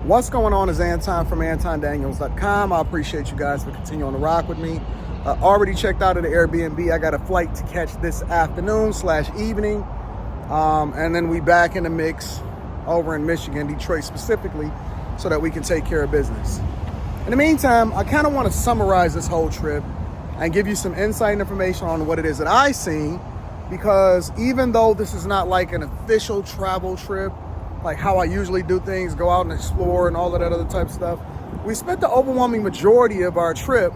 What's going on is Anton from AntonDaniels.com. I appreciate you guys for continuing to rock with me. Already checked out of the Airbnb. I got a flight to catch this afternoon/evening. And then we back in the mix over in Michigan, Detroit specifically, so that we can take care of business. In the meantime, I kind of want to summarize this whole trip and give you some insight and information on what it is that I see, because even though this is not like an official travel trip, like how I usually do things, go out and explore and all of that other type of stuff, we spent the overwhelming majority of our trip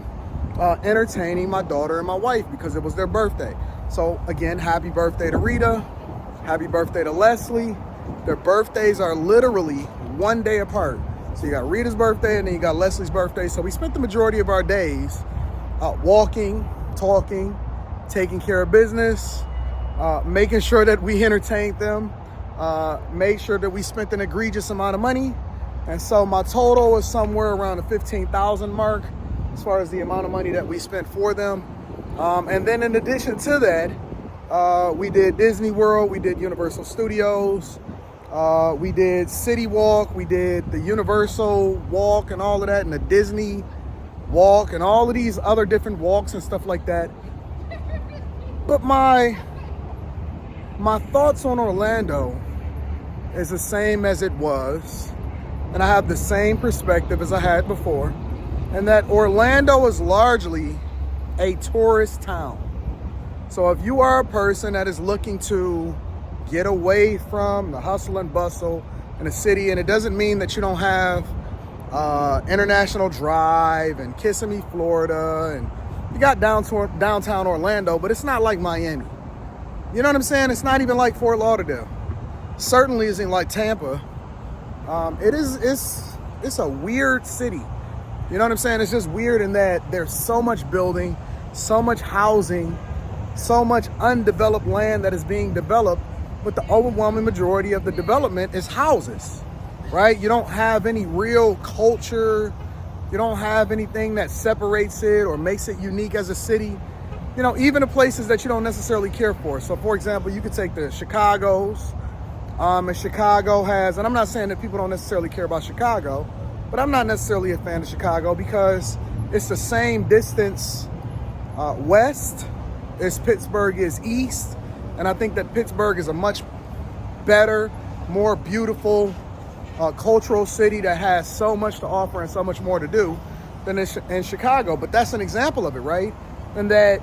entertaining my daughter and my wife because it was their birthday. So again, happy birthday to Rita, happy birthday to Leslie. Their birthdays are literally one day apart. So you got Rita's birthday and then you got Leslie's birthday. So we spent the majority of our days walking, talking, taking care of business, making sure that we entertained them, made sure that we spent an egregious amount of money. And so my total was somewhere around the 15,000 mark as far as the amount of money that we spent for them. And then in addition to that, we did Disney World, we did Universal Studios, we did City Walk, we did the Universal Walk and all of that, and the Disney Walk and all of these other different walks and stuff like that. But my thoughts on Orlando is the same as it was, and I have the same perspective as I had before, and that Orlando is largely a tourist town. So if you are a person that is looking to get away from the hustle and bustle in a city, and it doesn't mean that you don't have International Drive and Kissimmee, Florida, and you got downtown Orlando, but it's not like Miami. You know what I'm saying? It's not even like Fort Lauderdale. Certainly isn't like Tampa. It's a weird city. You know what I'm saying? It's just weird in that there's so much building, so much housing, so much undeveloped land that is being developed, but the overwhelming majority of the development is houses, right? You don't have any real culture. You don't have anything that separates it or makes it unique as a city. You know, even the places that you don't necessarily care for. So for example, you could take the Chicago's, and Chicago has, and I'm not saying that people don't necessarily care about Chicago, but I'm not necessarily a fan of Chicago because it's the same distance west as Pittsburgh is east. And I think that Pittsburgh is a much better, more beautiful cultural city that has so much to offer and so much more to do than in Chicago. But that's an example of it, right? And that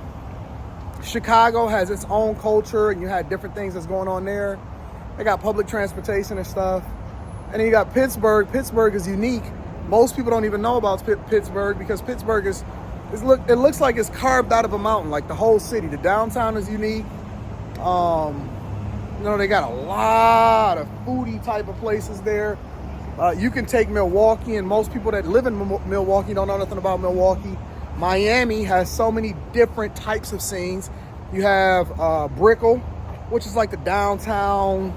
Chicago has its own culture and you had different things that's going on there. They got public transportation and stuff. And then you got Pittsburgh. Pittsburgh is unique. Most people don't even know about Pittsburgh because Pittsburgh it looks like it's carved out of a mountain, like the whole city. The downtown is unique. You know, they got a lot of foodie type of places there. You can take Milwaukee, and most people that live in Milwaukee don't know nothing about Milwaukee. Miami has so many different types of scenes. You have Brickell, which is like the downtown,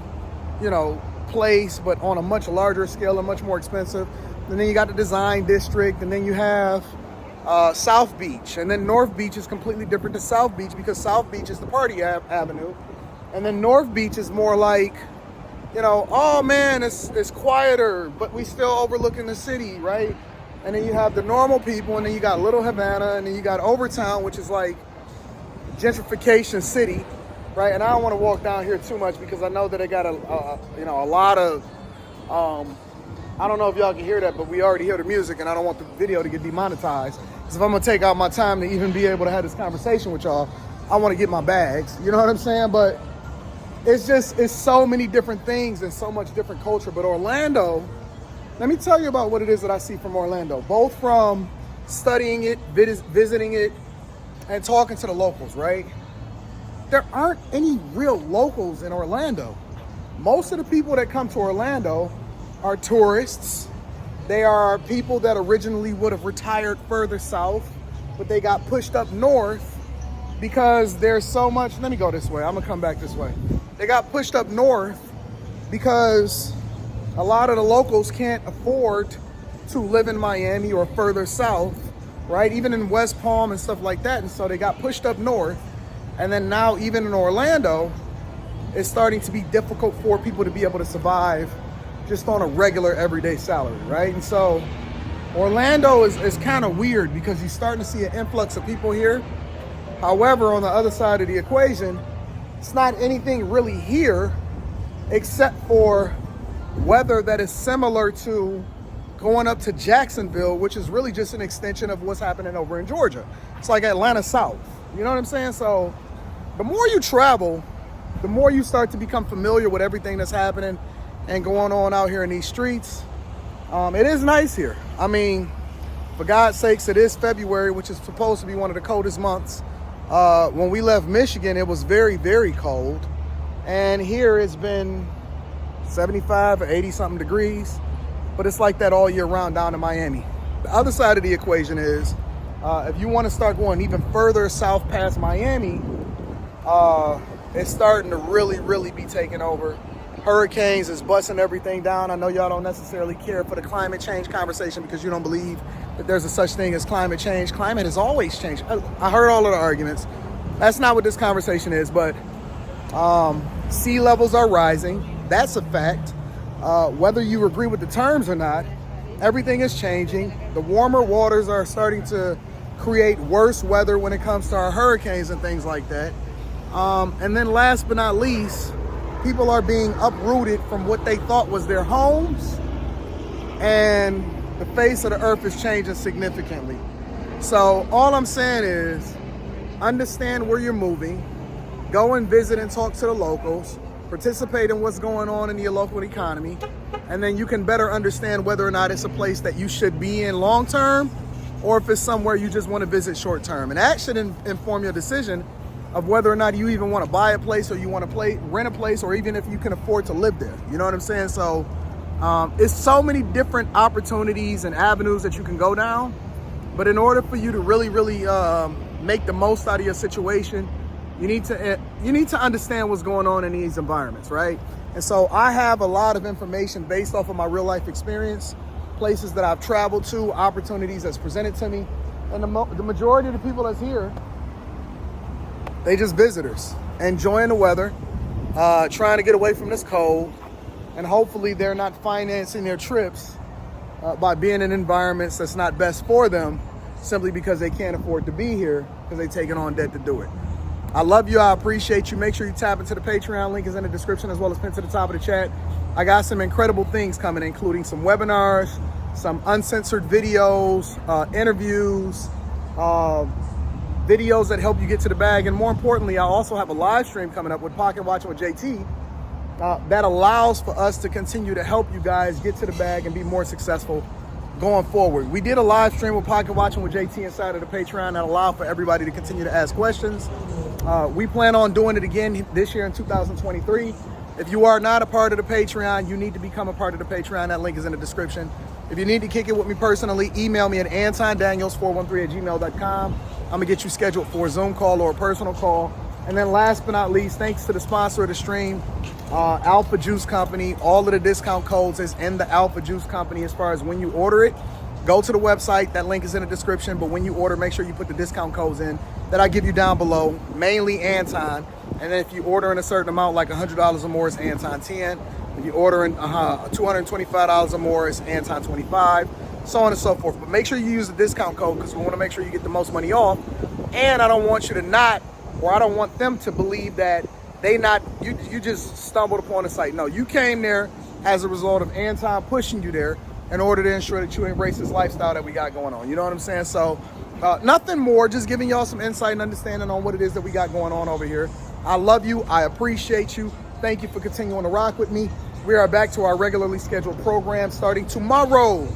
you know, place, but on a much larger scale and much more expensive. And then you got the Design District, and then you have South Beach, and then North Beach is completely different to South Beach because South Beach is the party avenue, and then North Beach is more like, you know, oh man, it's quieter, but we still overlooking the city, right? And then you have the normal people, and then you got Little Havana, and then you got Overtown, which is like gentrification city, right? And I don't want to walk down here too much because I know that they got a lot of I don't know if y'all can hear that, but we already hear the music, and I don't want the video to get demonetized. Because if I'm gonna take out my time to even be able to have this conversation with y'all, I want to get my bags. You know what I'm saying? But it's so many different things and so much different culture. But Orlando, let me tell you about what it is that I see from Orlando, both from studying it, visiting it, and talking to the locals, right? There aren't any real locals in Orlando. Most of the people that come to Orlando are tourists. They are people that originally would have retired further south, but they got pushed up north because there's so much. Let me go this way. I'm gonna come back this way. They got pushed up north because a lot of the locals can't afford to live in Miami or further south, right? Even in West Palm and stuff like that. And so they got pushed up north. And then now even in Orlando, it's starting to be difficult for people to be able to survive just on a regular everyday salary, right? And so Orlando is kind of weird because you're starting to see an influx of people here. However, on the other side of the equation, it's not anything really here except for weather that is similar to going up to Jacksonville, which is really just an extension of what's happening over in Georgia. It's like Atlanta South. You know what I'm saying? So the more you travel, the more you start to become familiar with everything that's happening and going on out here in these streets. It is nice here. I mean, for God's sakes, it is February, which is supposed to be one of the coldest months. When we left Michigan, it was very, very cold. And here it's been 75 or 80 something degrees, but it's like that all year round down in Miami. The other side of the equation is, if you want to start going even further south past Miami, it's starting to really, really be taking over. Hurricanes is busting everything down. I know y'all don't necessarily care for the climate change conversation because you don't believe that there's a such thing as climate change. Climate has always changed. I heard all of the arguments. That's not what this conversation is, but sea levels are rising. That's a fact. Whether you agree with the terms or not, everything is changing. The warmer waters are starting to create worse weather when it comes to our hurricanes and things like that. And then last but not least, people are being uprooted from what they thought was their homes, and the face of the earth is changing significantly. So all I'm saying is, understand where you're moving, go and visit and talk to the locals, participate in what's going on in your local economy, and then you can better understand whether or not it's a place that you should be in long term, or if it's somewhere you just want to visit short term. And that should inform your decision of whether or not you even want to buy a place, or you want to rent a place, or even if you can afford to live there. You know what I'm saying? So it's so many different opportunities and avenues that you can go down. But in order for you to really, really make the most out of your situation, you need to understand what's going on in these environments, right? And so I have a lot of information based off of my real life experience, places that I've traveled to, opportunities that's presented to me. And the majority of the people that's here, they just visitors, enjoying the weather, trying to get away from this cold, and hopefully they're not financing their trips by being in environments that's not best for them, simply because they can't afford to be here because they're taking on debt to do it. I love you. I appreciate you. Make sure you tap into the Patreon. Link is in the description as well as pinned to the top of the chat. I got some incredible things coming, including some webinars, some uncensored videos, interviews, videos that help you get to the bag. And more importantly, I also have a live stream coming up with Pocket Watching with JT that allows for us to continue to help you guys get to the bag and be more successful going forward. We did a live stream with Pocket Watching with JT inside of the Patreon that allowed for everybody to continue to ask questions. We plan on doing it again this year in 2023. If you are not a part of the Patreon, you need to become a part of the Patreon. That link is in the description. If you need to kick it with me personally, email me at antondaniels413@gmail.com. I'm gonna get you scheduled for a Zoom call or a personal call. And then last but not least, thanks to the sponsor of the stream, Alpha Juice Company. All of the discount codes is in the Alpha Juice Company as far as when you order it. Go to the website, that link is in the description, but when you order, make sure you put the discount codes in that I give you down below, mainly Anton. And then if you order in a certain amount, like $100 or more, it's Anton 10. If you order in $225 or more, it's Anton 25, so on and so forth. But make sure you use the discount code because we want to make sure you get the most money off. And I don't want you to not, or I don't want them to believe that you just stumbled upon the site. No, you came there as a result of Anton pushing you there in order to ensure that you embrace this lifestyle that we got going on. You know what I'm saying? So nothing more, just giving y'all some insight and understanding on what it is that we got going on over here. I love you. I appreciate you. Thank you for continuing to rock with me. We are back to our regularly scheduled program starting tomorrow.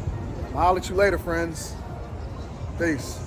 I'll holler at you later, friends. Peace.